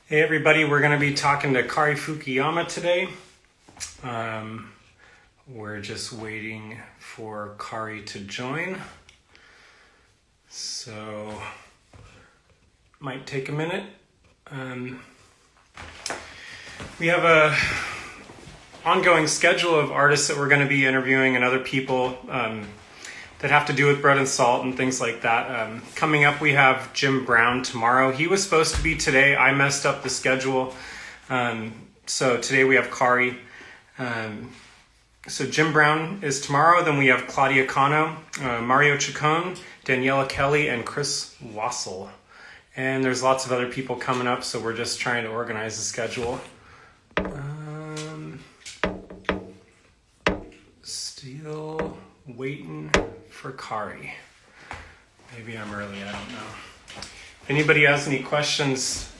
Hey everybody, we're going to be talking to Kaori Fukuyama today. We're just waiting for Kaori to join. So, might take a minute. We have a ongoing schedule of artists that we're going to be interviewing and other people that have to do with bread and salt and things like that. Coming up, we have Jim Brown tomorrow. He was supposed to be today. I messed up the schedule. So today we have Kaori. So Jim Brown is tomorrow. Then we have Claudia Cano, Mario Chacon, Daniela Kelly, and Chris Wassel. And there's lots of other people coming up, so we're just trying to organize the schedule. Still waiting for Kaori. Maybe I'm early, I don't know. If anybody has any questions,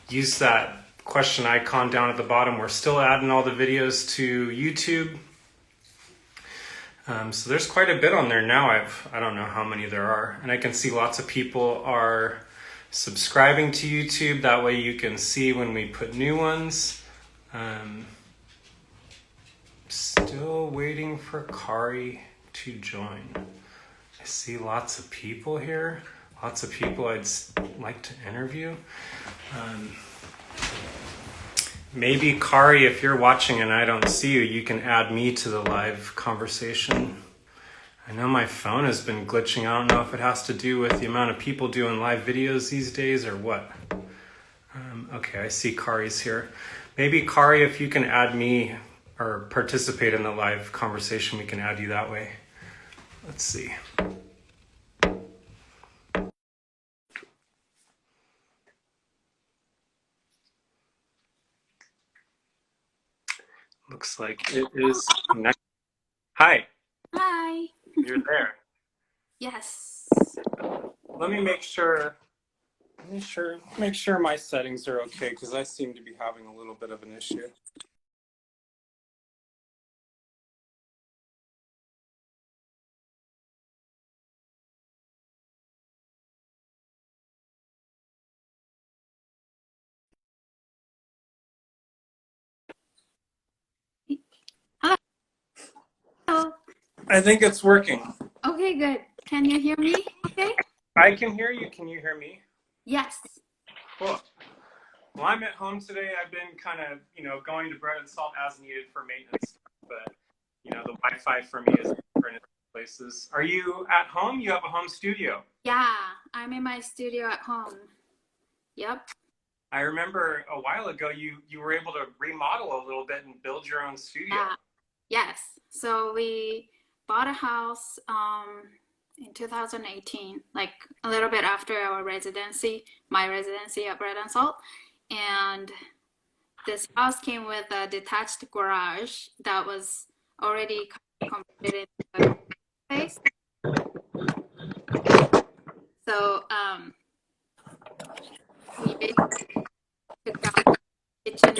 use that question icon down at the bottom. We're still adding all the videos to YouTube. So there's quite a bit on there now. I don't know how many there are. And I can see lots of people are subscribing to YouTube. That way you can see when we put new ones. Still waiting for Kaori to join. I see lots of people here. Lots of people I'd like to interview. Maybe Kaori, if you're watching and I don't see you, you can add me to the live conversation. I know my phone has been glitching. I don't know if it has to do with the amount of people doing live videos these days or what. Okay, I see Kaori's here. Maybe Kaori, if you can add me or participate in the live conversation, we can add you that way. Let's see. Looks like it is next. Hi. Hi. You're there. Yes. Let me make sure my settings are okay because I seem to be having a little bit of an issue. Hello. I think it's working. Okay, good. Can you hear me? Okay. I can hear you. Can you hear me? Yes. Cool. Well, I'm at home today. I've been kind of, going to bread and salt as needed for maintenance, but the Wi-Fi for me is different in places. Are you at home? You have a home studio. Yeah, I'm in my studio at home. Yep. I remember a while ago you were able to remodel a little bit and build your own studio. Yes. So we bought a house in 2018, like a little bit after our residency, my residency at Bread and Salt. And this house came with a detached garage that was already converted into a space. So we basically took out kitchen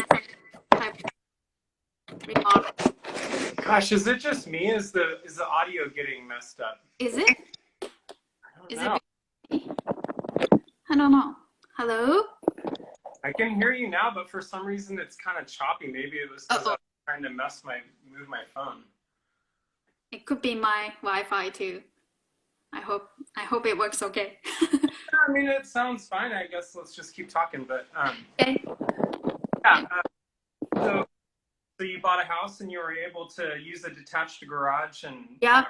type remodel. Gosh, is it just me? Is the audio getting messed up? Is it? I don't know. I don't know. Hello? I can hear you now, but for some reason it's kind of choppy. Maybe it was because I was trying to move my phone. It could be my Wi-Fi too. I hope it works okay. I mean, it sounds fine. I guess let's just keep talking. But Okay. yeah. So you bought a house and you were able to use a detached garage and Yeah.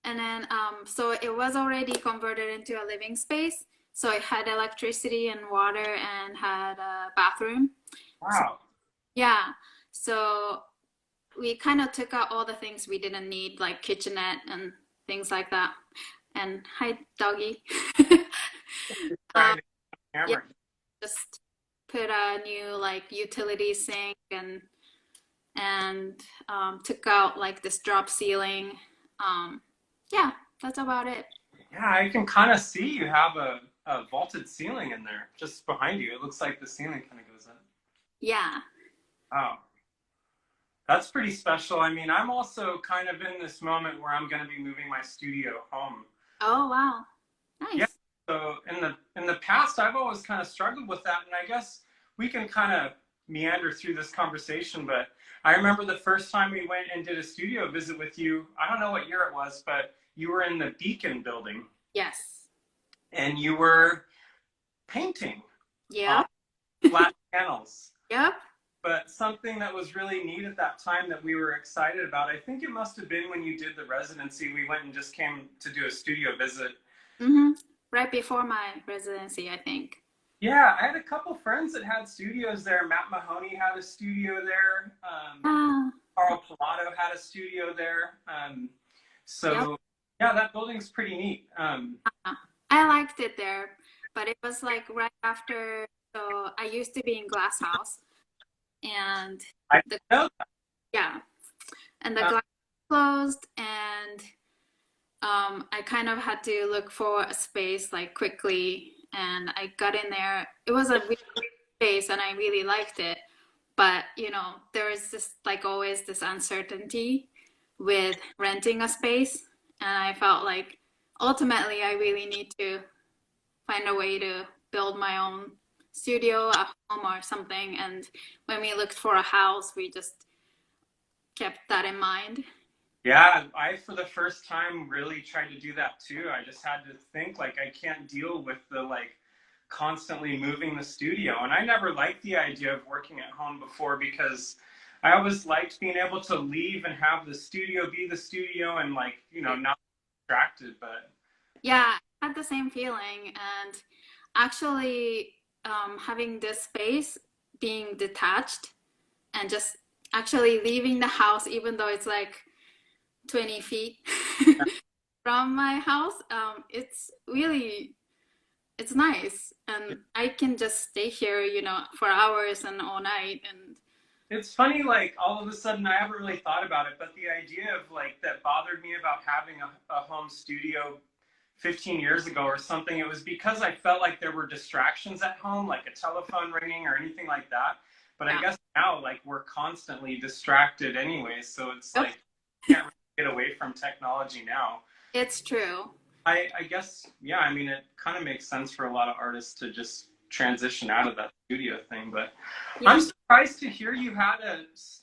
And then so it was already converted into a living space. So it had electricity and water and had a bathroom. Wow. Yeah. So we kind of took out all the things we didn't need, like kitchenette and things like that. And hi, doggy. Yeah, just put a new like utility sink and took out like this drop ceiling. Yeah, that's about it. Yeah, I can kind of see you have a vaulted ceiling in there just behind you. It looks like the ceiling kind of goes in. Yeah. Oh, that's pretty special. I mean, I'm also kind of in this moment where I'm going to be moving my studio home. Oh, wow. Yeah. Nice. So in the past, I've always kind of struggled with that. And I guess we can kind of meander through this conversation, but I remember the first time we went and did a studio visit with you. I don't know what year it was, but you were in the Beacon building. Yes. And you were painting Yeah. flat panels. Yep. But something that was really neat at that time that we were excited about, I think it must have been when you did the residency, we went and just came to do a studio visit. Mm-hmm. Right before my residency, I think. Yeah, I had a couple friends that had studios there. Matt Mahoney had a studio there. Carl Pilato had a studio there. So, Yep. yeah, that building's pretty neat. I liked it there, but it was like right after. So I used to be in Glass House, and I know that. yeah, and the glass closed, and I kind of had to look for a space like quickly, and I got in there. It was a really great space, and I really liked it. But there is this like always this uncertainty with renting a space, and I felt like ultimately I really need to find a way to build my own studio at home or something. And when we looked for a house, we just kept that in mind. Yeah, I, for the first time, really tried to do that too. I just had to think, like, I can't deal with the, like, constantly moving the studio. And I never liked the idea of working at home before because I always liked being able to leave and have the studio be the studio and, like, not distracted. But yeah, I had the same feeling. And actually, having this space being detached and just actually leaving the house, even though it's like 20 feet from my house, it's nice, and I can just stay here for hours and all night. And it's funny, like, all of a sudden, I haven't really thought about it, but the idea of, like, that bothered me about having a home studio 15 years ago or something, it was because I felt like there were distractions at home, like a telephone ringing or anything like that. But I guess now, like, we're constantly distracted anyway, so it's like, you can't really get away from technology now. It's true. I guess, yeah, I mean, it kind of makes sense for a lot of artists to just transition out of that studio thing, but yeah. I'm surprised to hear you had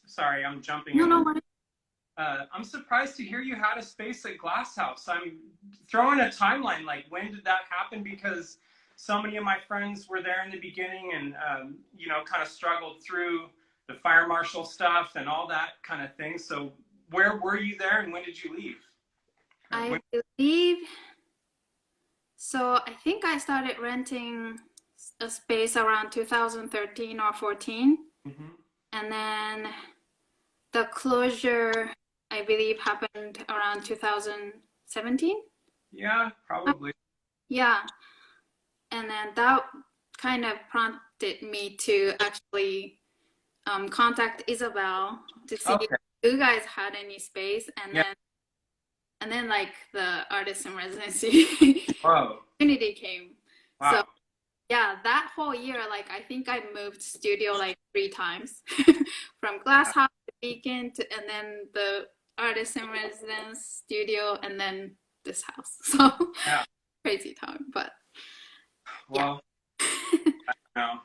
sorry, I'm jumping in. No. I'm surprised to hear you had a space at Glass House. I'm throwing a timeline, like, when did that happen? Because so many of my friends were there in the beginning and, kind of struggled through the fire marshal stuff and all that kind of thing. So where were you there and when did you leave? I believe, so I think I started renting a space around 2013 or 14. Mm-hmm. And then the closure, I believe, happened around 2017. Yeah, probably. Yeah. And then that kind of prompted me to actually contact Isabel to see if you guys had any space. And then like the artist in residency opportunity came. Wow. So yeah, that whole year, like, I think I moved studio like 3 times from Glass House to Beacon and then the artist in residence studio and then this house. So crazy time, but well, I don't know.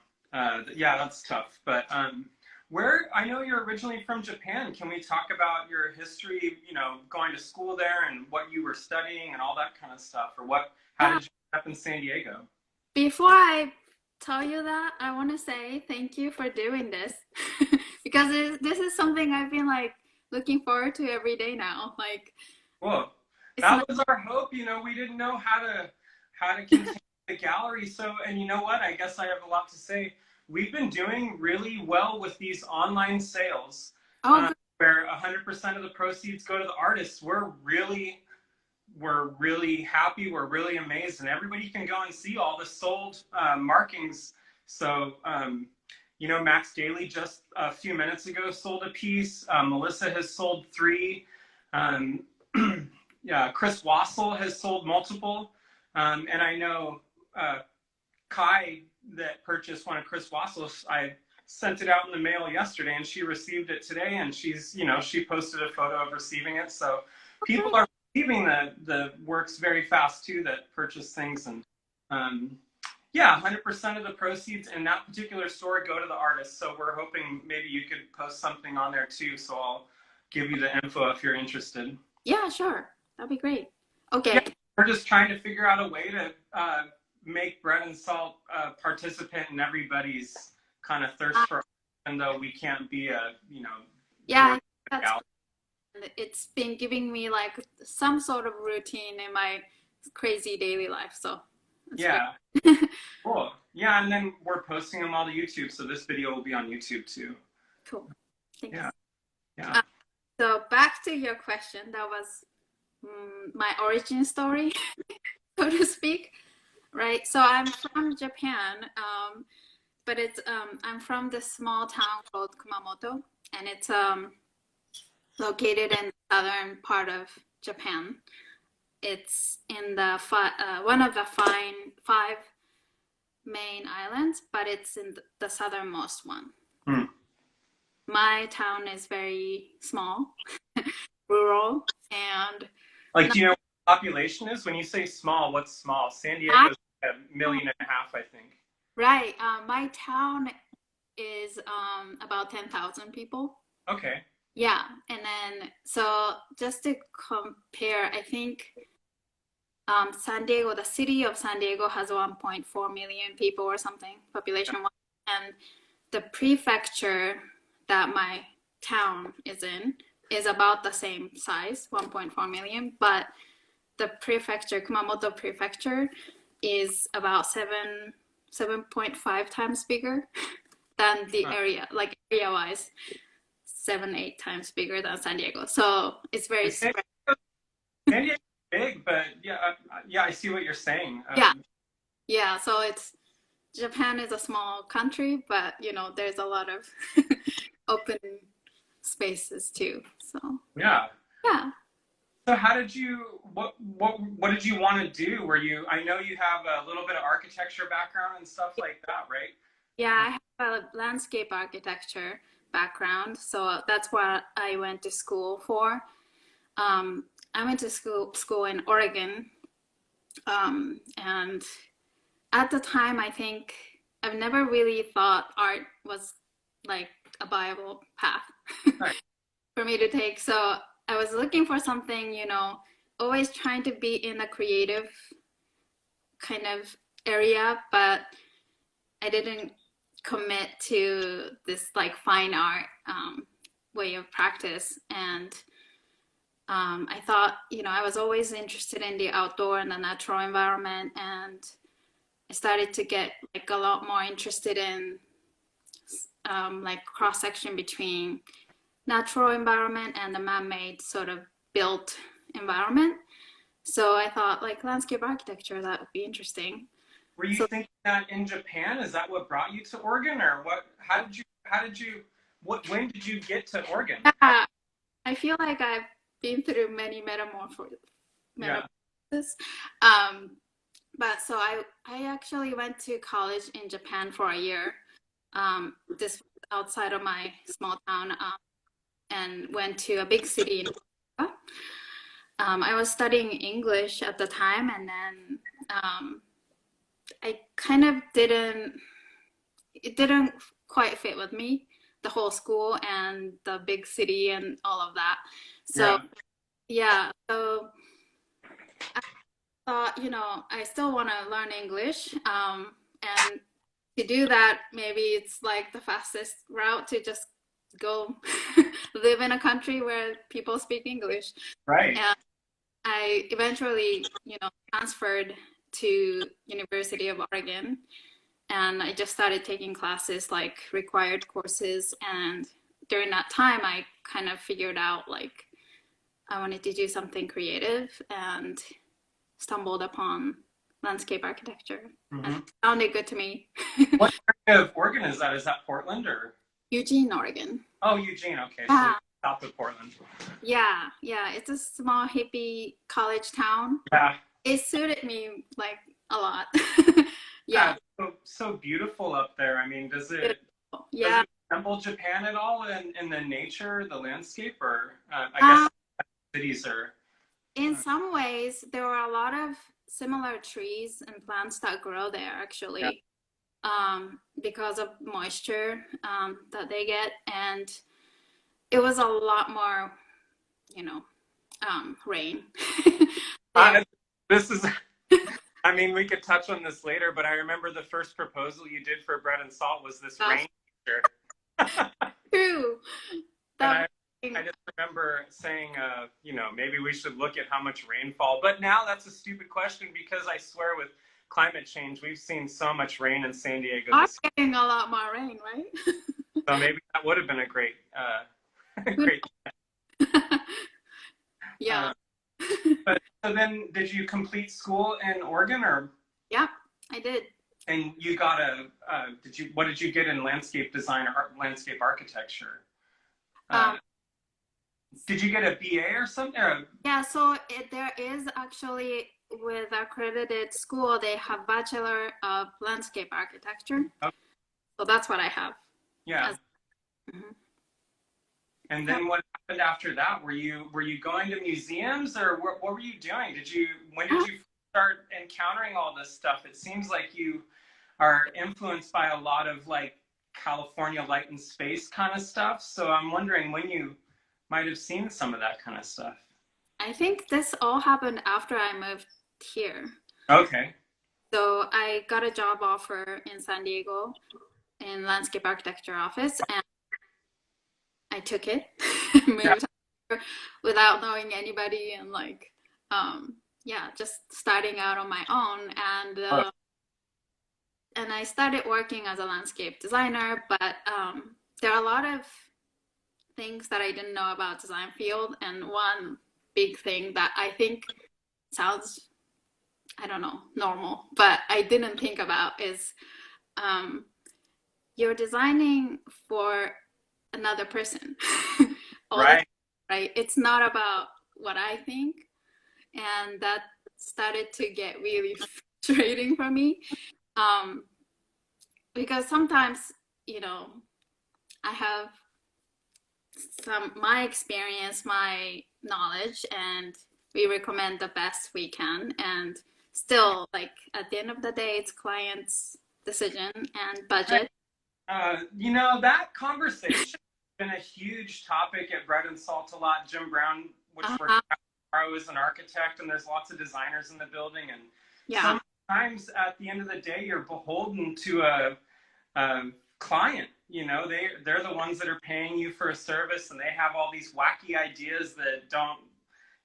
Yeah, that's tough. But I know you're originally from Japan. Can we talk about your history, going to school there and what you were studying and all that kind of stuff? Or how did you end up in San Diego? Before I tell you that, I want to say thank you for doing this because this is something I've been like looking forward to every day now. Like, well, that was our hope. We didn't know how to continue the gallery. So, and you know what? I guess I have a lot to say. We've been doing really well with these online sales, where 100% of the proceeds go to the artists. We're really happy. We're really amazed, and everybody can go and see all the sold markings. So, Max Daly just a few minutes ago sold a piece. Melissa has sold 3. Chris Wassel has sold multiple. And I know Kai that purchased one of Chris Wassel's, I sent it out in the mail yesterday and she received it today, and she's, she posted a photo of receiving it. So people are receiving the works very fast too that purchase things. And Yeah, 100% of the proceeds in that particular store go to the artist. So we're hoping maybe you could post something on there too. So I'll give you the info if you're interested. Yeah, sure. That'd be great. Yeah, Okay. we're just trying to figure out a way to make Bread and Salt participant in everybody's kind of thirst for art, even though we can't be a, Yeah, tour that's gal. it's been giving me like some sort of routine in my crazy daily life. So that's Yeah, great. cool. Yeah, and then we're posting them all to YouTube, so this video will be on YouTube too. Cool. Thanks. Yeah, yeah. Uh, so back to your question, that was my origin story, so to speak, right? So I'm from Japan, but it's I'm from this small town called Kumamoto, and it's located in the southern part of Japan. It's in the one of the five main islands, but it's in the southernmost one. Hmm. My town is very small, rural, and Like, do you know what the population is? When you say small, what's small? San Diego's 1.5 million, I think. right. My town is about 10,000 people. Okay. Yeah, and then so just to compare, I think San Diego, the city of San Diego has 1.4 million people or something population-wise, and the prefecture that my town is in is about the same size, 1.4 million, but the prefecture, Kumamoto prefecture, is about 7.5 times bigger than the area, like area-wise, 7, 8 times bigger than San Diego. So it's very San spread. Diego's big, but yeah, I see what you're saying. Yeah. So it's Japan is a small country, but there's a lot of open spaces too. So Yeah. yeah. So how did you what did you want to do? I know you have a little bit of architecture background and stuff like that, right? Yeah, I have a landscape architecture background, so that's what I went to school for. I went to school in Oregon, and at the time, I think I've never really thought art was like a viable path Right. for me to take. So I was looking for something, always trying to be in a creative kind of area, but I didn't commit to this like fine art way of practice. And I thought, I was always interested in the outdoor and the natural environment, and I started to get like a lot more interested in like cross section between natural environment and the man-made sort of built environment. So I thought like landscape architecture, that would be interesting. Were you thinking that in Japan? Is that what brought you to Oregon, or what? When did you get to Oregon? Yeah, I feel like I've been through many metamorphoses. Yeah. But so I actually went to college in Japan for a year. This was outside of my small town, and went to a big city in America. I was studying English at the time, and then I kind of it didn't quite fit with me, the whole school and the big city and all of that. So so I thought, I still want to learn English. And to do that, maybe it's like the fastest route to just go live in a country where people speak English. Right. And I eventually, transferred to University of Oregon, and I just started taking classes, like required courses. And during that time, I kind of figured out like I wanted to do something creative and stumbled upon landscape architecture. Mm-hmm. And it sounded good to me. What area of Oregon is that? Is that Portland or? Eugene, Oregon. Oh, Eugene. Okay, Yeah. so south of Portland. Yeah. It's a small hippie college town. Yeah. It suited me like a lot. Yeah. So beautiful up there. I mean, does it resemble Japan at all in the nature, the landscape, or I guess cities are? In some ways, there were a lot of similar trees and plants that grow there Yeah. actually, because of moisture that they get, and it was a lot more, you know, rain there. This is, I mean, we could touch on this later, but I remember the first proposal you did for bread and salt was this That's rain feature. true. And That I just remember saying, maybe we should look at how much rainfall. But now that's a stupid question because I swear with climate change, we've seen so much rain in San Diego are this getting a lot more rain, right? year. So maybe that would have been a great, great. Yeah. Uh, but so then, did you complete school in Oregon, or? Yeah, I did. And you got what did you get in landscape design or landscape architecture? Uh, Um, did you get a BA or something? yeah, so there is actually with accredited school, they have Bachelor of Landscape Architecture. Oh, So that's what I have. yeah. As, mhm. And Yep. then what happened after that? Were you going to museums, or what were you doing? When did you start encountering all this stuff? It seems like you are influenced by a lot of like California light and space kind of stuff. So I'm wondering when you might have seen some of that kind of stuff. I think this all happened after I moved here. Okay. So I got a job offer in San Diego in landscape architecture office, and I took it, Yeah. moved here without knowing anybody, and like, yeah, just starting out on my own. Oh, And I started working as a landscape designer, but there are a lot of things that I didn't know about design field, and one big thing that I think sounds, I don't know, normal, but I didn't think about is um, you're designing for another person all the time, right. right? It's not about what I think, and that started to get really frustrating for me, um, because sometimes, you know, I have my experience, my knowledge, and we recommend the best we can. And still, like at the end of the day, it's client's decision and Right. budget. That conversation has been a huge topic at Bread and Salt a lot. Jim Brown, which works Uh-huh. tomorrow, is an architect, and there's lots of designers in the building. And Yeah, sometimes at the end of the day, you're beholden to a client. They're the ones that are paying you for a service, and they have all these wacky ideas that don't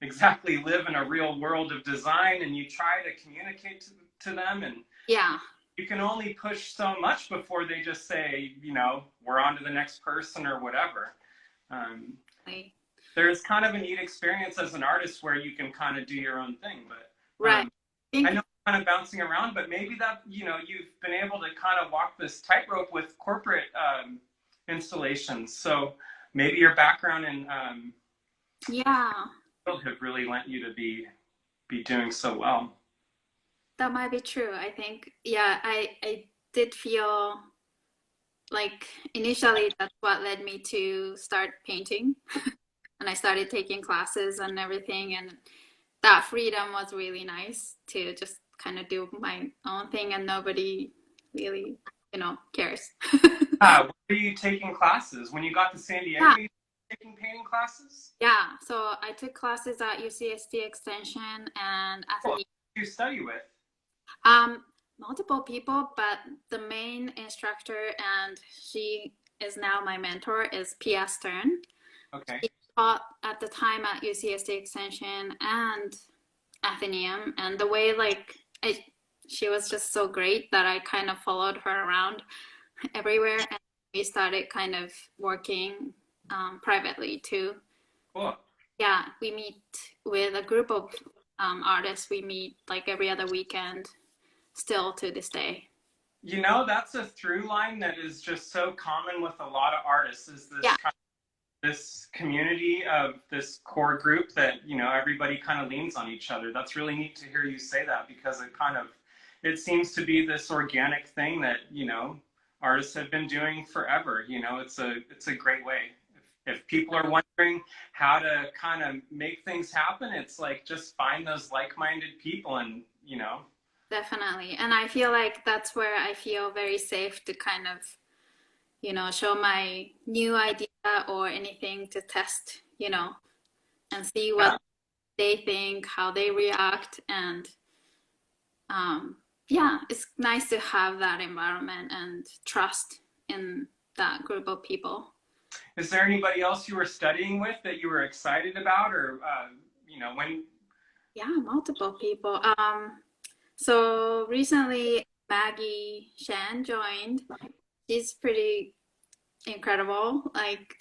exactly live in a real world of design. And you try to communicate to them, and yeah. you can only push so much before they just say, we're on to the next person or whatever. Um, there's kind of a neat experience as an artist where you can kind of do your own thing. But Right. I know I'm kind of bouncing around, but maybe that, you've been able to kind of walk this tightrope with corporate installations. So maybe your background in Yeah, have really lent you to be doing so well. that might be true. I think, yeah, I did feel like initially that's what led me to start painting. And I started taking classes and everything. And that freedom was really nice to just kind of do my own thing and nobody really, cares. Where are you taking classes? When you got to San Diego, Yeah, you taking painting classes? yeah. So I took classes at UCSD Extension and Cool. Athens. Who do you study with? Um, Multiple people, but the main instructor, and she is now my mentor, is Pia Stern. Okay. She taught at the time at UCSD Extension and Athenaeum, and the way she was just so great that I kind of followed her around everywhere, and we started kind of working privately too. Cool. Yeah, we meet with a group of artists. We meet like every other weekend, still to this day. That's a through line that is just so common with a lot of artists is Yeah, this community of this core group that, everybody kind of leans on each other. That's really neat to hear you say that because it seems to be this organic thing that, artists have been doing forever. It's a great way. If people are wondering how to kind of make things happen, it's like just find those like-minded people and you know. Definitely. And I feel like that's where I feel very safe to kind of, show my new idea or anything to test, and see Yeah. what they think, how they react. And yeah, it's nice to have that environment and trust in that group of people. Is there anybody else you were studying with that you were excited about, or when? Yeah, multiple people. So recently Maggie Shan joined. She's pretty incredible. Like,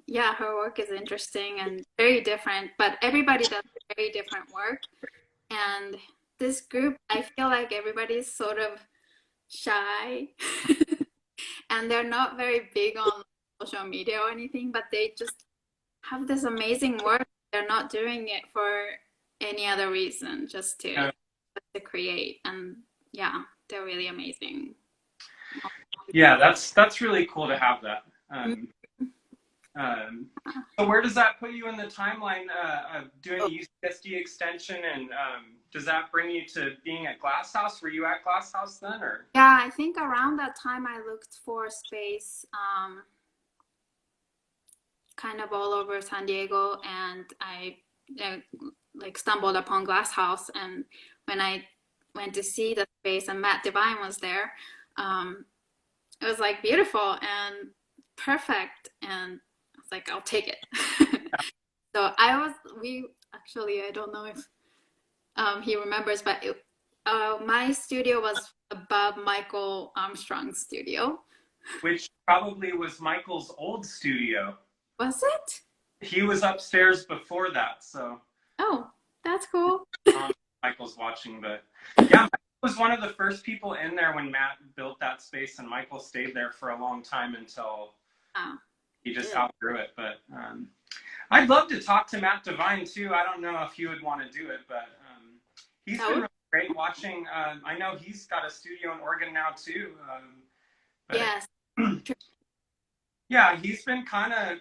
yeah, her work is interesting and very different, but everybody does very different work. And this group, I feel like everybody's sort of shy and they're not very big on social media or anything, but they just have this amazing work. They're not doing it for any other reason, just to create. And yeah, they're really amazing. Yeah, that's really cool to have that. Um, so where does that put you in the timeline of doing the UCSD extension, and does that bring you to being at Glass House? Were you at Glass House then, or? Yeah, I think around that time I looked for space kind of all over San Diego, and I like stumbled upon Glass House. And when I went to see the space and Matt Devine was there, it was like beautiful and perfect, and I was like, I'll take it. So we actually, I don't know if he remembers, but my studio was above Michael Armstrong's studio. Which probably was Michael's old studio. Was it? He was upstairs before that, so. Oh, that's cool. Michael's watching, but yeah, Michael was one of the first people in there when Matt built that space, and Michael stayed there for a long time until he just outgrew it. But I'd love to talk to Matt Devine too. I don't know if he would want to do it, but he's been really great watching. I know he's got a studio in Oregon now too. But, yes. Yeah, he's been kind of,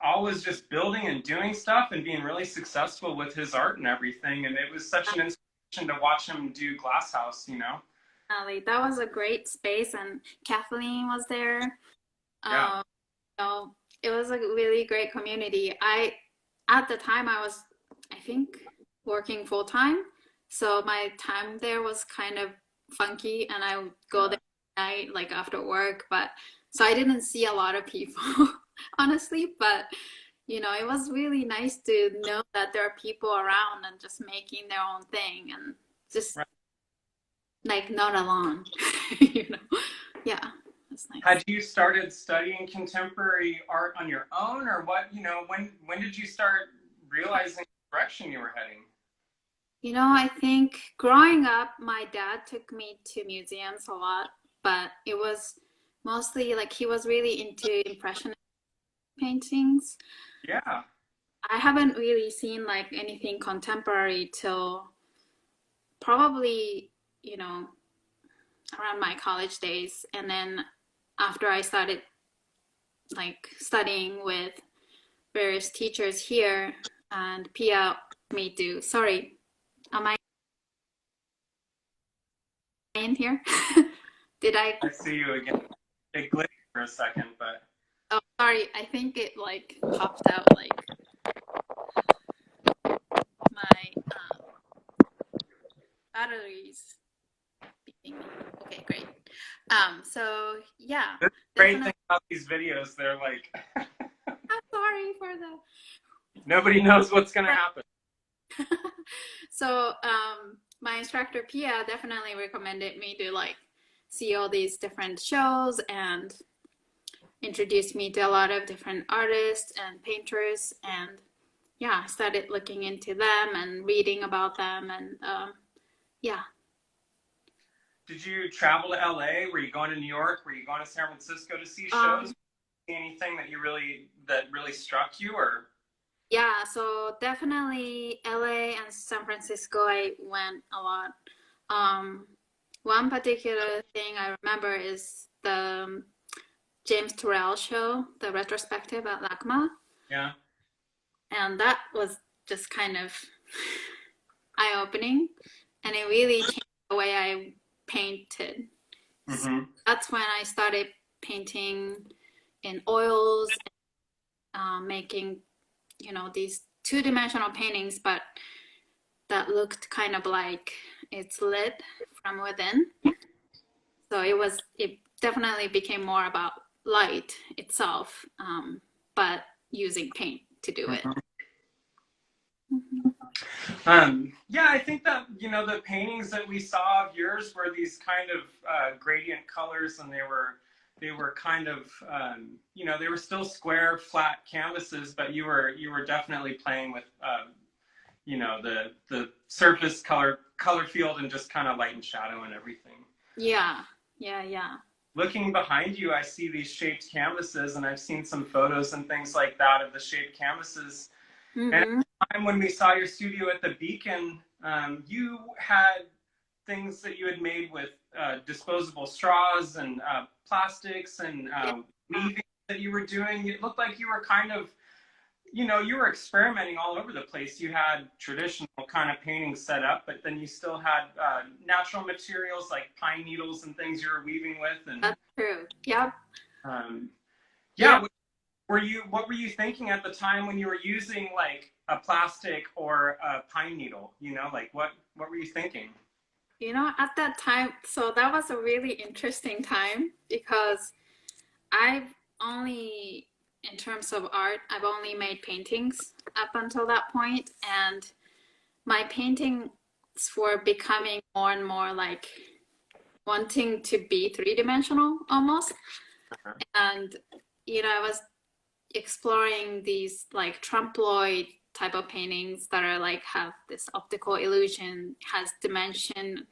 always just building and doing stuff and being really successful with his art and everything. And it was such an inspiration to watch him do Glass House, That was a great space, and Kathleen was there. Yeah. It was a really great community. At the time, I think, working full time. So my time there was kind of funky, and I would go there at night, like after work. So I didn't see a lot of people, honestly. But, it was really nice to know that there are people around and just making their own thing and just like not alone, Yeah. That's nice. Had you started studying contemporary art on your own, or what? When did you start realizing the direction you were heading? I think growing up, my dad took me to museums a lot, but it was mostly like he was really into impressionist paintings. Yeah. I haven't really seen like anything contemporary till probably, around my college days. And then after I started like studying with various teachers here, and Pia me do. Sorry, am I in here? Did I see you again. It glitched for a second, but. Oh, sorry. I think it like popped out like my batteries beeping me. Okay, great. So yeah, The great thing about these videos, they're like. I'm sorry for the. Nobody knows what's gonna happen. So my instructor Pia definitely recommended me to like see all these different shows and introduced me to a lot of different artists and painters, and yeah, I started looking into them and reading about them, and yeah. Did you travel to LA? Were you going to New York? Were you going to San Francisco to see shows? Anything that really struck you, or? Yeah, so definitely LA and San Francisco, I went a lot. One particular thing I remember is the James Terrell show, the retrospective at Lacma. Yeah. And that was just kind of eye-opening, and it really changed the way I painted. So Mm-hmm. that's when I started painting in oils, making, these two-dimensional paintings, but that looked kind of like it's lit from within. So it definitely became more about light itself, but using paint to do it. Mhm. Yeah, I think that, the paintings that we saw of yours were these kind of gradient colors, and they were kind of, they were still square, flat canvases, but you were definitely playing with, the surface color field and just kind of light and shadow and everything. Yeah, yeah, yeah. Looking behind you, I see these shaped canvases, and I've seen some photos and things like that of the shaped canvases. And at Hmm. the time when we saw your studio at the Beacon, you had things that you had made with disposable straws and plastics and Yeah, weaving that you were doing. It looked like you were kind of, you were experimenting all over the place. You had traditional kind of paintings set up, but then you still had natural materials like pine needles and things you were weaving with. And that's true. Yep. um, yeah, Yep. what were you thinking at the time when you were using like a plastic or a pine needle? Like what were you thinking? At that time, so that was a really interesting time because I've only, in terms of art, I've only made paintings up until that point, and my paintings were becoming more and more like wanting to be three-dimensional almost. And, I was exploring these like trompe-l'oeil type of paintings that are like have this optical illusion, has dimension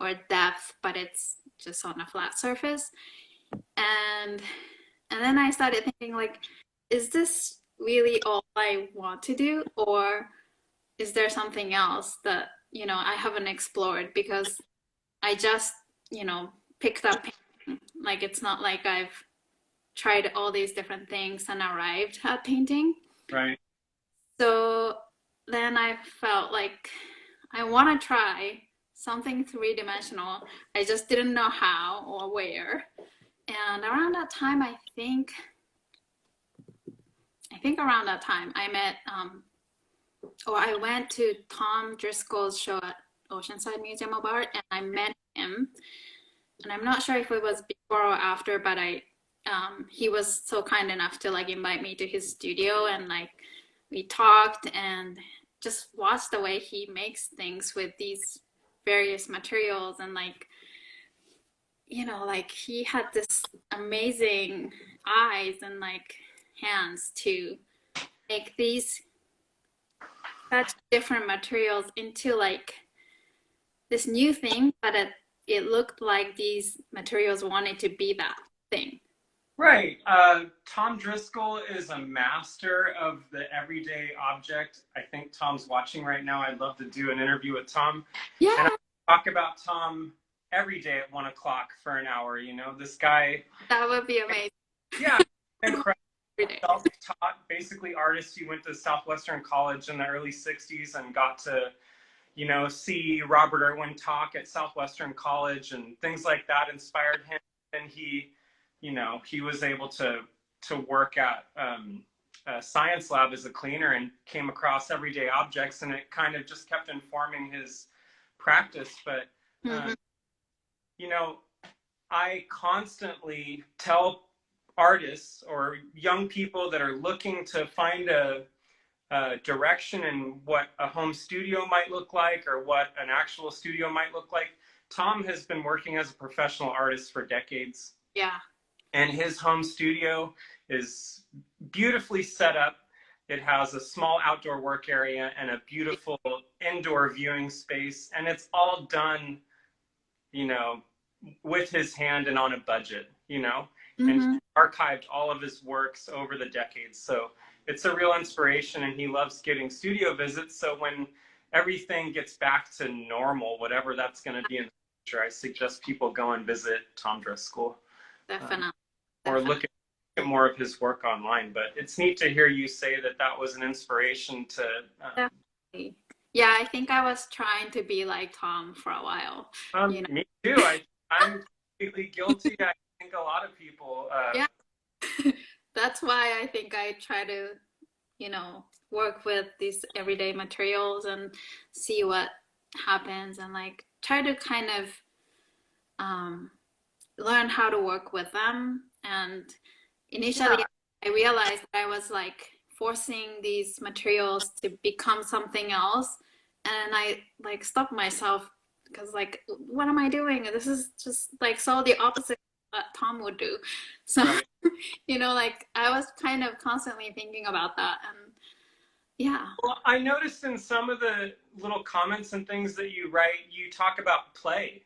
or depth, but it's just on a flat surface. And then I started thinking like, is this really all I want to do, or is there something else that, I haven't explored because I just, picked up painting. Like it's not like I've tried all these different things and arrived at painting. Right. So then I felt like I want to try something three-dimensional. I just didn't know how or where. And around that time, I think around that time I met or I went to Tom Driscoll's show at Oceanside Museum of Art, and I met him. And I'm not sure if it was before or after, but he was so kind enough to like invite me to his studio, and like we talked and just watched the way he makes things with these various materials, and like, like he had this amazing eyes and like hands to make these such different materials into like this new thing, but it looked like these materials wanted to be that thing. Right. Tom Driscoll is a master of the everyday object. I think Tom's watching right now. I'd love to do an interview with Tom, and Yeah, I talk about Tom every day at 1 o'clock for an hour. This guy, that would be amazing. yeah, incredible. Every day. Self-taught, basically artist. He went to Southwestern College in the early 60s and got to, see Robert Irwin talk at Southwestern College, and things like that inspired him. And he was able to work at a science lab as a cleaner and came across everyday objects, and it kind of just kept informing his practice. But, Hmm. you know, I constantly tell artists or young people that are looking to find a direction in what a home studio might look like or what an actual studio might look like. Tom has been working as a professional artist for decades, Yeah. and his home studio is beautifully set up. It has a small outdoor work area and a beautiful indoor viewing space, and it's all done, you know, with his hand and on a budget, and he Hmm. archived all of his works over the decades. So it's a real inspiration, and he loves getting studio visits. So when everything gets back to normal, whatever that's going to be in the future, I suggest people go and visit Tom Driscoll, Definitely. or Definitely. look at more of his work online. But it's neat to hear you say that that was an inspiration to, um, Definitely. Yeah, I think I was trying to be like Tom for a while, you know. Me too. I'm completely guilty. I think a lot of people. Yeah, that's why I think I try to, work with these everyday materials and see what happens and like try to kind of um, learn how to work with them. And initially, Yeah, I realized that I was like forcing these materials to become something else, and I like stopped myself because like, what am I doing? This is just like so the opposite of what Tom would do. So, right. like I was kind of constantly thinking about that, and yeah. Well, I noticed in some of the little comments and things that you write, you talk about play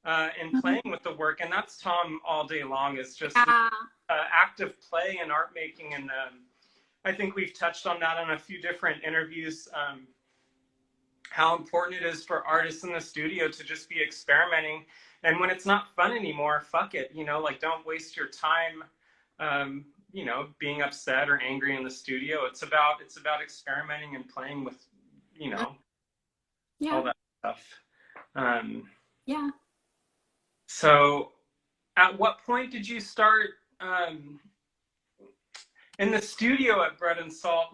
and Mhm. playing with the work, and that's Tom all day long. Is just the Yeah. active play and art making, and I think we've touched on that on a few different interviews. How important it is for artists in the studio to just be experimenting, and when it's not fun anymore, fuck it. Like don't waste your time. Being upset or angry in the studio. It's about experimenting and playing with, you Mhm. know, all Yeah. that stuff. Um, Yeah. so, at what point did you start um, in the studio at Bread and Salt?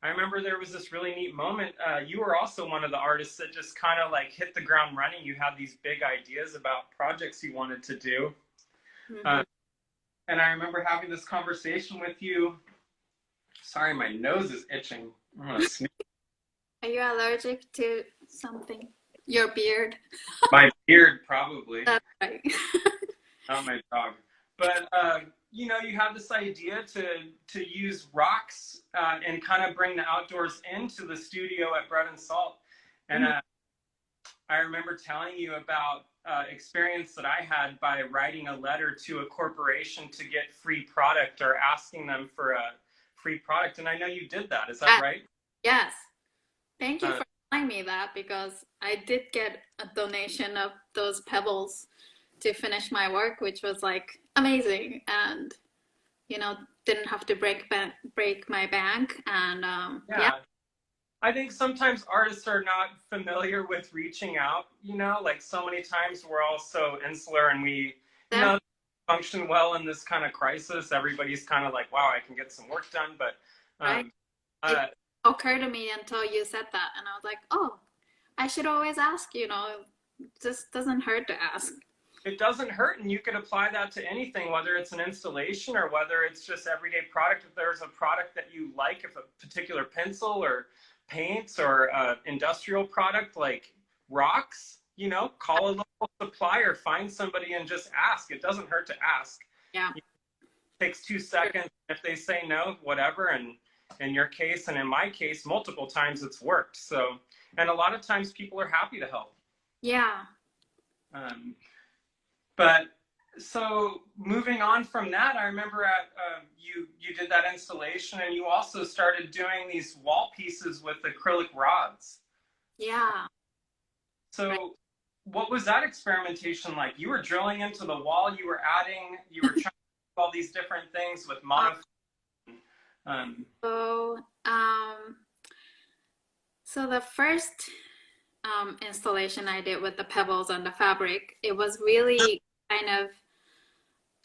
I remember there was this really neat moment. You were also one of the artists that just kind of like hit the ground running. You had these big ideas about projects you wanted to do. Hmm. Uh, and I remember having this conversation with you. Sorry, my nose is itching. I'm gonna sneeze. Are you allergic to something? Your beard? My beard, probably, That's right. not my dog. But you have this idea to use rocks and kind of bring the outdoors into the studio at Bread and Salt. And Mhm. I remember telling you about experience that I had by writing a letter to a corporation to get free product or asking them for a free product. And I know you did that. Is that Ah, right? yes. Thank you Uh, for telling me that because I did get a donation of those pebbles to finish my work, which was like amazing, and you know didn't have to break my bank, and yeah, yeah. I think sometimes artists are not familiar with reaching out, like so many times we're all so insular and we, you that know, function well in this kind of crisis. Everybody's kind of like, wow, I can get some work done. But right. um, It uh, occurred to me until you said that, and I was like, oh, I should always ask. It just doesn't hurt to ask. it doesn't hurt. And you could apply that to anything, whether it's an installation or whether it's just everyday product. If there's a product that you like, if a particular pencil or paints or industrial product like rocks, call a local supplier, find somebody and just ask. It doesn't hurt to ask. Yeah. It takes 2 seconds. If they say no, whatever. And in your case, and in my case, multiple times it's worked. So, and a lot of times people are happy to help. Yeah. Um, but so moving on from that, I remember you did that installation, and you also started doing these wall pieces with acrylic rods. Yeah. Right. So what was that experimentation like? You were drilling into the wall, you were trying to do all these different things with Uh, mono. Um, so, um, so the first installation I did with the pebbles and the fabric, it was really kind of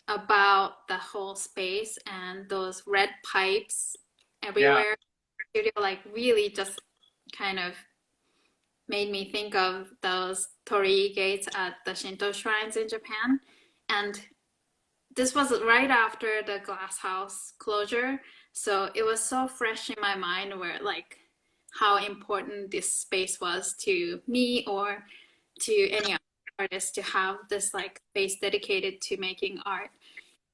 about the whole space and those red pipes yeah, everywhere. Studio like really just kind of made me think of those torii gates at the Shinto shrines in Japan. And this was right after the glass house closure. So it was so fresh in my mind where like how important this space was to me or to any artist to have this like space dedicated to making art.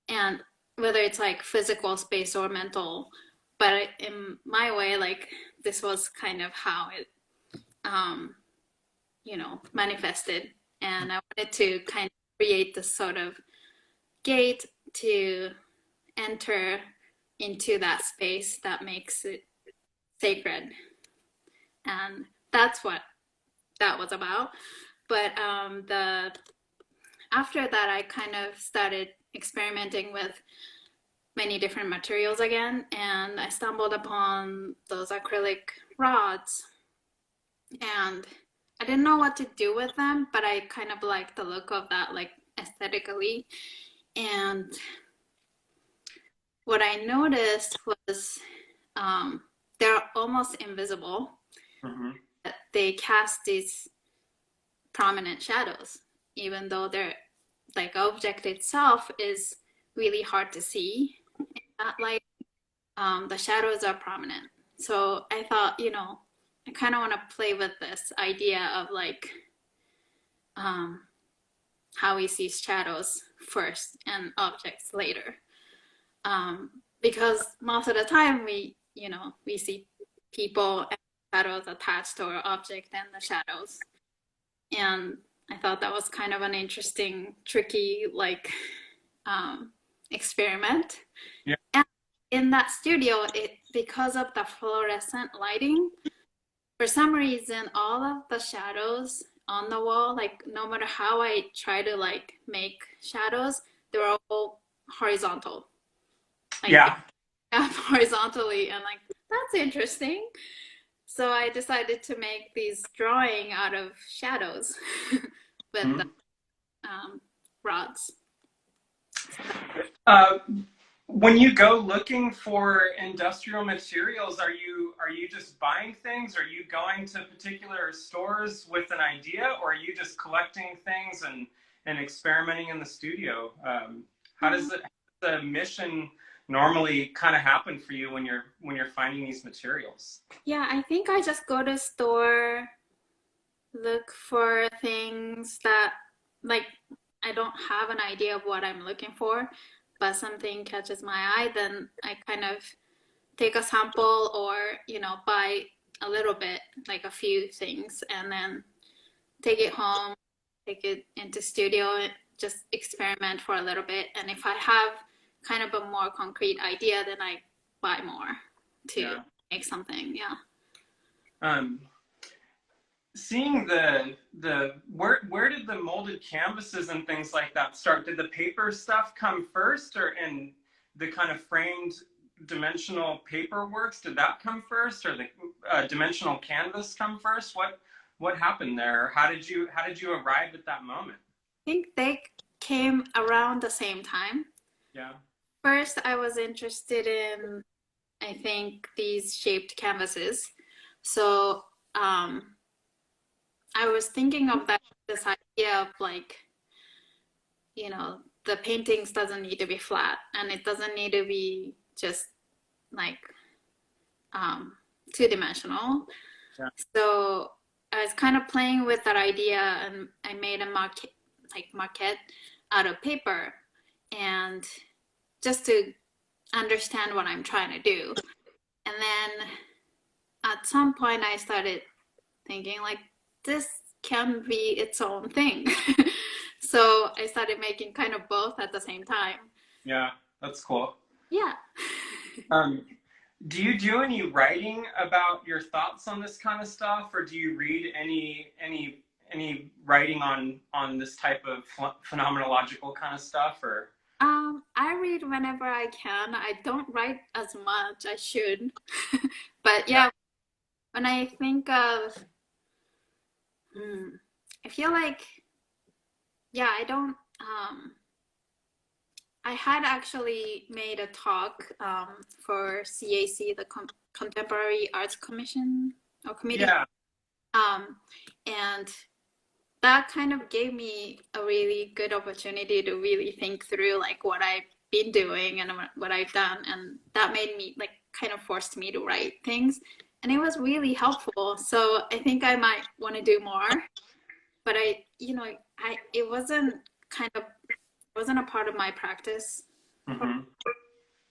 And whether it's like physical space or mental, but in my way, like this was kind of how it um, manifested. And I wanted to kind of create this sort of gate to enter into that space that makes it sacred. And that's what that was about. But the after that, I kind of started experimenting with many different materials again, and I stumbled upon those acrylic rods. and I didn't know what to do with them, but I kind of liked the look of that, like aesthetically. And what I noticed was they're almost invisible. Hmm. They cast these prominent shadows, even though they're like object itself is really hard to see. Not like the shadows are prominent. So I thought, I kind of want to play with this idea of like um, how we see shadows first and objects later. Because most of the time we see people and shadows attached to our object and the shadows. And I thought that was kind of an interesting, tricky, like experiment. Yeah. And in that studio, it because of the fluorescent lighting, for some reason, all of the shadows on the wall, like no matter how I try to like make shadows, they're all horizontal. Like Yeah. horizontally, and like that's interesting. So I decided to make these drawing out of shadows with the Mhm. rods. Uh, when you go looking for industrial materials, are you just buying things? Are you going to particular stores with an idea, or are you just collecting things and experimenting in the studio? How does the mission normally kind of happen for you when you're finding these materials? Yeah, I think I just go to store, look for things that like I don't have an idea of what I'm looking for, but something catches my eye, then I kind of take a sample or, buy a little bit, like a few things, and then take it home, take it into studio, and just experiment for a little bit. And if I have kind of a more concrete idea, then I buy more to Yeah. make something. Yeah. Um, Seeing the where did the molded canvases and things like that start? Did the paper stuff come first, or and the kind of framed dimensional paper works, did that come first, or the dimensional canvas come first? What happened there? How did you arrive at that moment? I think they came around the same time. Yeah. First, I was interested in, I think, these shaped canvases. So I was thinking of this idea of like, the paintings doesn't need to be flat and it doesn't need to be just like um, two-dimensional. Yeah. So I was kind of playing with that idea and I made a maquette out of paper and just to understand what I'm trying to do. And then at some point I started thinking like this can be its own thing. So I started making kind of both at the same time. Yeah, that's cool. Yeah. Um, do you do any writing about your thoughts on this kind of stuff, or do you read any writing on this type of phenomenological kind of stuff, or? I read whenever I can. I don't write as much. I should. But Yeah. yeah, when I think of, hmm, I feel like, yeah, I don't, I had actually made a talk for CAC, the Contemporary Arts Commission or Committee. Yeah. Um, and that kind of gave me a really good opportunity to really think through like what I've been doing and what I've done. And that made me like kind of forced me to write things. And it was really helpful. So I think I might want to do more. But it wasn't kind of wasn't a part of my practice. Hmm.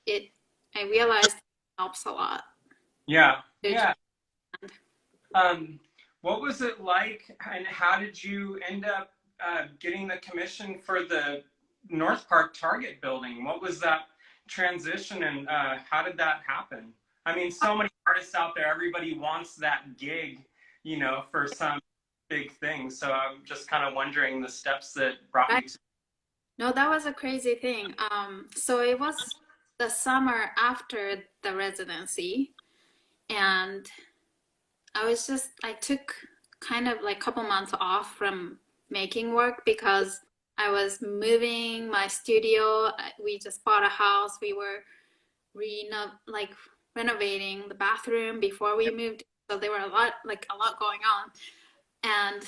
It I realized it helps a lot. Yeah. Yeah. Um, what was it like, and how did you end up getting the commission for the North Park Target building? What was that transition, and how did that happen? I mean, so many artists out there, everybody wants that gig, for some big thing. So I'm just kind of wondering the steps that brought you to. No, that was a crazy thing. So it was the summer after the residency, and I took kind of like a couple months off from making work because I was moving my studio. We just bought a house. We were renovating the bathroom before we moved. So there were a lot going on. And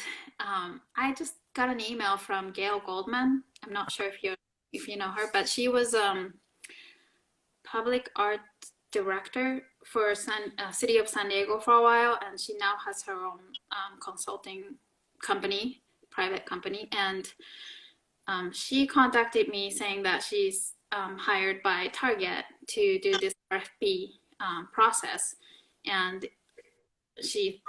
I just got an email from Gail Goldman. I'm not sure if you know her, but she was public art director for City of San Diego for a while, and she now has her own consulting company, private company, and she contacted me saying that she's hired by Target to do this RFP process, and she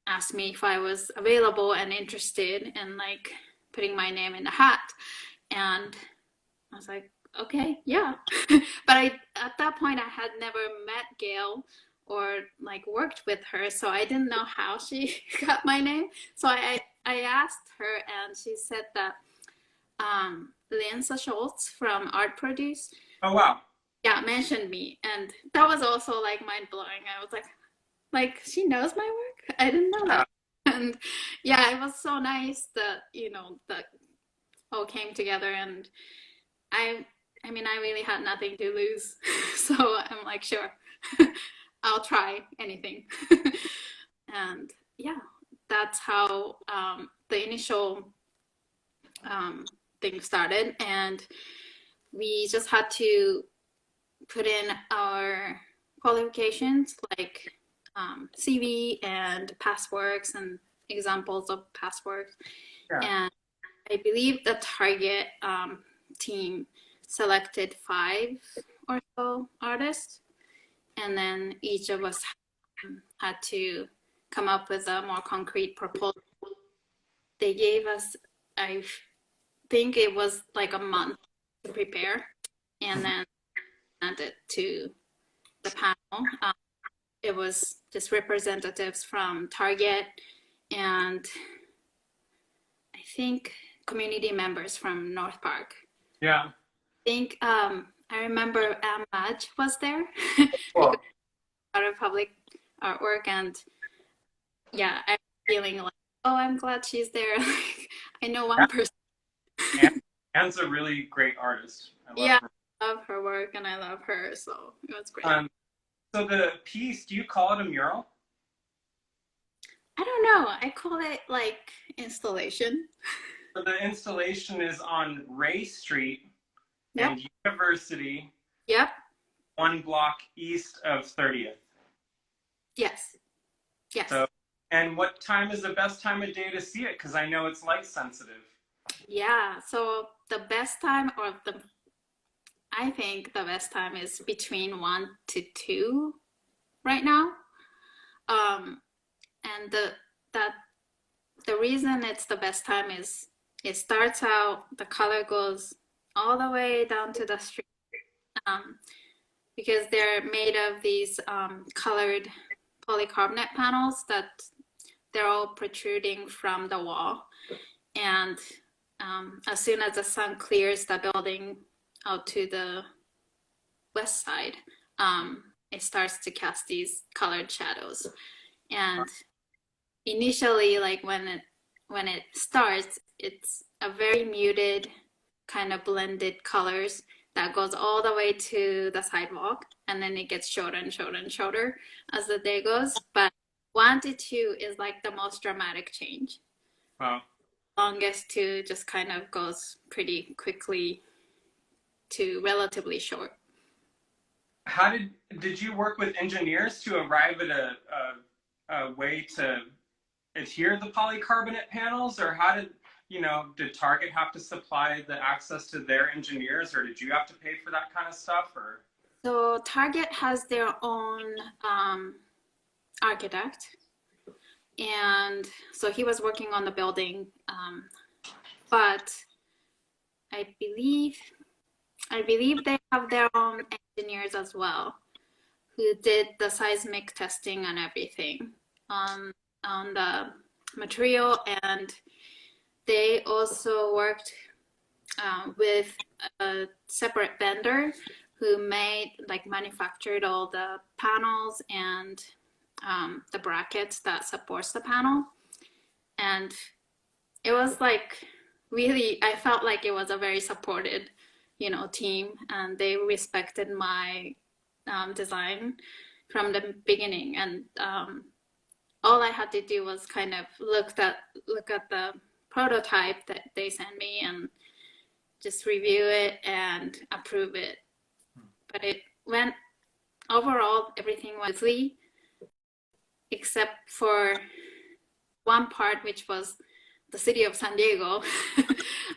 asked me if I was available and interested in like putting my name in the hat, and I was like, okay, yeah. But at that point I had never met Gail or like worked with her, so I didn't know how she got my name. So I asked her, and she said that Linsa Schultz from Art Produce, Oh wow. yeah, mentioned me, and that was also like mind blowing. I was like she knows my work. I didn't know Yeah. that, and yeah, it was so nice that that all came together, and I mean, I really had nothing to lose, so I'm like, sure, I'll try anything. And yeah, that's how the initial thing started, and we just had to put in our qualifications like CV and past works and examples of past works. Yeah. And I believe the Target team selected 5 or so artists, and then each of us had to come up with a more concrete proposal. They gave us, I think it was like a month to prepare, and then sent it to the panel. It was just representatives from Target and I think community members from North Park. Yeah. I think I remember Madge was there. Cool. Out of public artwork, and yeah, I'm feeling like, oh, I'm glad she's there. I know one person. Anne's a really great artist. Yeah, I love her work and I love her, so it was great. So the piece, do you call it a mural? I don't know. I call it like installation. So the installation is on Ray Street Yep. and University, Yep. 1 block east of 30th. Yes. Yes. So, and what time is the best time of day to see it? Because I know it's light sensitive. Yeah. So the best time, I think the best time is between 1 to 2 right now. And the reason it's the best time is it starts out, the color goes all the way down to the street, because they're made of these colored polycarbonate panels that they're all protruding from the wall. And as soon as the sun clears the building out to the west side, it starts to cast these colored shadows. And initially, like when it starts, it's a very muted kind of blended colors that goes all the way to the sidewalk, and then it gets shorter and shorter and shorter as the day goes. But 1 to 2 is like the most dramatic change. Wow. Longest 2 just kind of goes pretty quickly to relatively short. How did you work with engineers to arrive at a way to adhere the polycarbonate panels, or how did Target have to supply the access to their engineers, or did you have to pay for that kind of stuff? Or so Target has their own architect, and so he was working on the building, but I believe they have their own engineers as well, who did the seismic testing and everything on the material, and they also worked with a separate vendor who manufactured all the panels and the brackets that supports the panel. And it was like really, I felt like it was a very supported, team, and they respected my design from the beginning. And all I had to do was kind of look at the prototype that they sent me and just review it and approve it. But it went overall, everything went smoothly, except for one part, which was the city of San Diego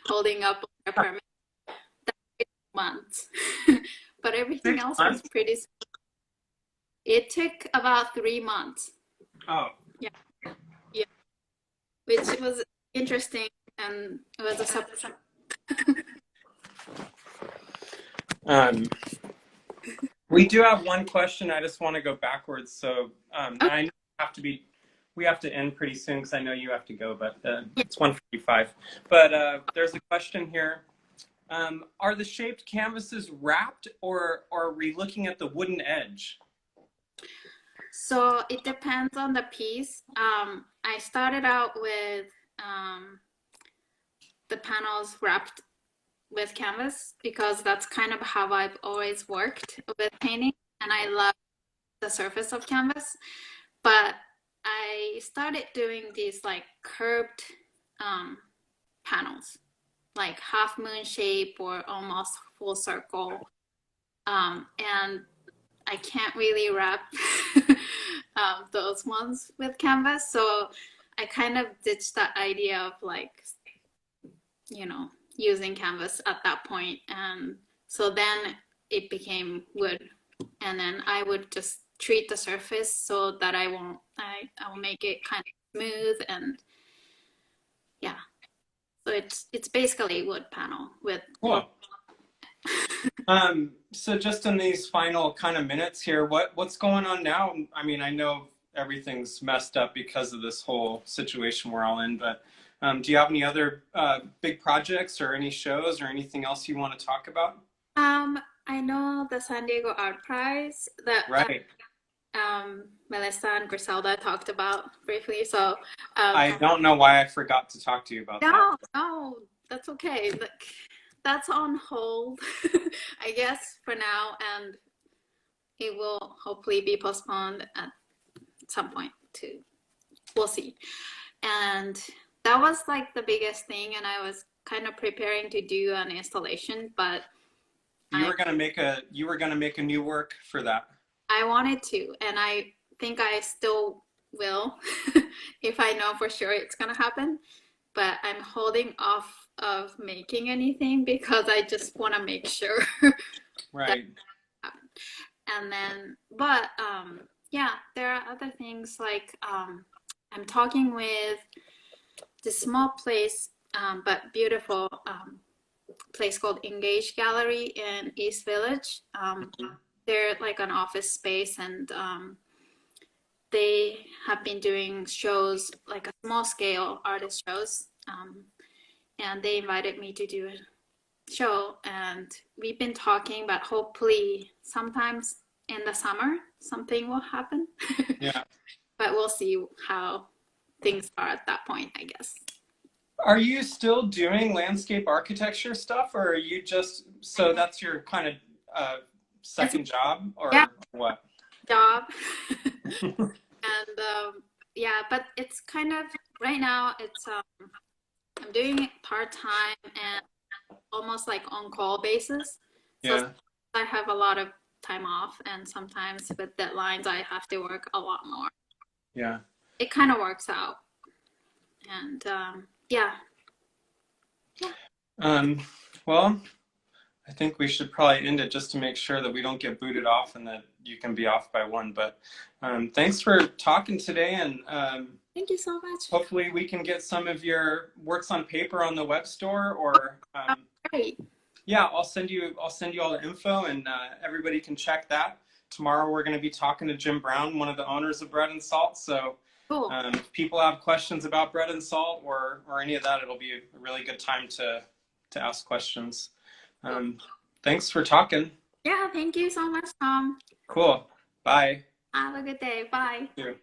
holding up a permit. That took months. But everything else was pretty smooth. It took about 3 months. Oh. Yeah. Yeah. Which was interesting, and it was a surprise. We do have one question. I just want to go backwards. So Okay. I know we have to end pretty soon because I know you have to go, but it's 1:45. But there's a question here. Are the shaped canvases wrapped, or are we looking at the wooden edge? So it depends on the piece. I started out with the panels wrapped with canvas because that's kind of how I've always worked with painting, and I love the surface of canvas. But I started doing these like curved panels, like half moon shape or almost full circle. And I can't really wrap those ones with canvas. So I kind of ditched that idea of like, using canvas at that point. And so then it became wood. And then I would just treat the surface so that I will make it kind of smooth, and yeah. So it's basically wood panel with. Cool. So just in these final kind of minutes here, what's going on now? I mean, I know everything's messed up because of this whole situation we're all in, but do you have any other big projects or any shows or anything else you want to talk about? I know the San Diego Art Prize that Right. Melissa and Griselda talked about briefly. So I don't know why I forgot to talk to you about that. No, that's okay. Like, that's on hold, I guess, for now, and it will hopefully be postponed at some point too. We'll see. And that was like the biggest thing, and I was kind of preparing to do an installation, but you were gonna make a new work for that. I wanted to, and I think I still will if I know for sure it's gonna happen. But I'm holding off of making anything because I just want to make sure. Right. And then, but yeah, there are other things like I'm talking with this small place, but beautiful place called Engage Gallery in East Village. They're like an office space, and they have been doing shows, like a small scale artist shows. And they invited me to do a show, and we've been talking, but hopefully sometimes in the summer something will happen. Yeah. But we'll see how things are at that point, I guess. Are you still doing landscape architecture stuff, or are you just, so that's your kind of second job, or yeah, what? Job. And yeah, but it's kind of, right now it's I'm doing it part-time and almost like on-call basis. So Yeah. I have a lot of time off, and sometimes with deadlines I have to work a lot more. Yeah. It kind of works out. And yeah. Well, I think we should probably end it just to make sure that we don't get booted off and that you can be off by 1. But thanks for talking today, and thank you so much. Hopefully we can get some of your works on paper on the web store, or great. Yeah, I'll send you all the info, and everybody can check that. Tomorrow we're going to be talking to Jim Brown, one of the owners of Bread and Salt. So cool. If people have questions about Bread and Salt or any of that, it'll be a really good time to ask questions. Cool. Thanks for talking. Yeah, thank you so much, Tom. Cool. Bye. Have a good day. Bye. You too.